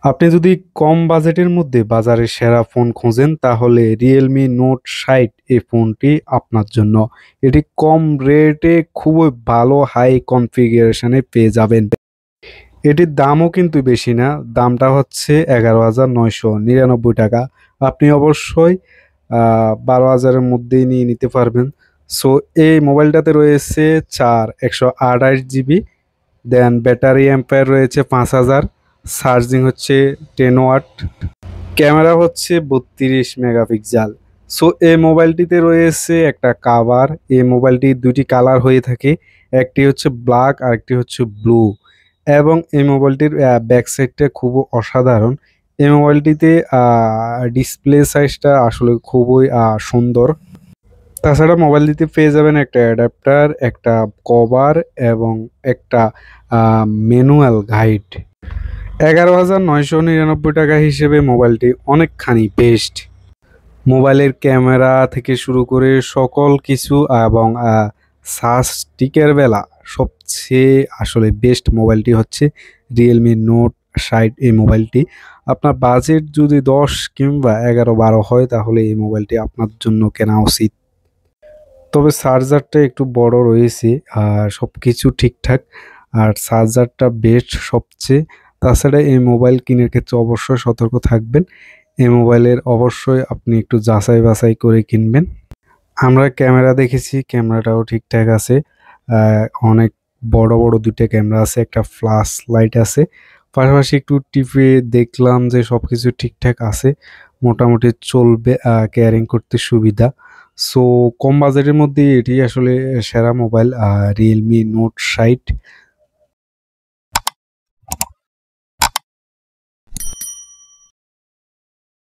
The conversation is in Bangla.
আপনি যদি কম বাজেটের মধ্যে বাজারে সেরা ফোন খোঁজেন তাহলে রিয়েলমি নোট ৬০ এই ফোনটি আপনার জন্য। এটি কম রেটে খুবই ভালো হাই কনফিগারেশনে পেয়ে যাবেন। এটির দামও কিন্তু বেশি না, দামটা হচ্ছে ১১,৯৯৯ টাকা। আপনি অবশ্যই ১২,০০০-এর মধ্যেই নিয়ে নিতে পারবেন। সো এই মোবাইলটাতে রয়েছে ১২৮ জিবি, দেন ব্যাটারি অ্যাম্পায়ার রয়েছে ৫,০০০, চার্জিং হচ্ছে 10 ওয়াট, ক্যামেরা হচ্ছে ৩২ মেগাপিক্সেল। সো এই মোবাইলটিতে রয়েছে একটা কাভার। এই মোবাইলটির দুটি কালার হয়ে থাকে, একটি হচ্ছে ব্ল্যাক আর একটি হচ্ছে ব্লু। এবং এই মোবাইলটির ব্যাক সাইডটা খুব অসাধারণ। এই মোবাইলটিতে ডিসপ্লে সাইজটা আসলে খুবই সুন্দর। তাছাড়া মোবাইলটিতে পেয়ে যাবেন একটা অ্যাডাপ্টার, একটা কভার এবং একটা ম্যানুয়াল গাইড। ১১,৯৯৯ টাকা হিসেবে মোবাইলটি অনেকখানি বেস্ট। মোবাইলের ক্যামেরা থেকে শুরু করে সকল কিছু এবং সাজটিকের বেলা সবচেয়ে আসলে বেস্ট মোবাইলটি হচ্ছে রিয়েলমি নোট ৬০ এই মোবাইলটি। আপনার বাজেট যদি ১০ কিংবা ১১-১২ হয় তাহলে এই মোবাইলটি আপনার জন্য কেনা উচিত। তবে চার্জারটা একটু বড় রয়েছে, আর সব কিছু ঠিকঠাক, আর চার্জারটা বেস্ট সবচেয়ে। তাছাড়া এই মোবাইল কেনার ক্ষেত্রে অবশ্যই সতর্ক থাকবেন। এই মোবাইলের অবশ্যই আপনি একটু যাচাই বাছাই করে কিনবেন। আমরা ক্যামেরা দেখেছি, ক্যামেরাটাও ঠিকঠাক আছে। আ অনেক বড়, বড় ২ টা ক্যামেরা আছে, একটা ফ্ল্যাশ লাইট আছে। পাশাপাশি একটু টিপে দেখলাম যে সবকিছু ঠিকঠাক আছে। মোটামুটি চলবে, ক্যারিং করতে সুবিধা। সো কম বাজেটের মধ্যে এটি আসলে সেরা মোবাইল Realme Note ৬০।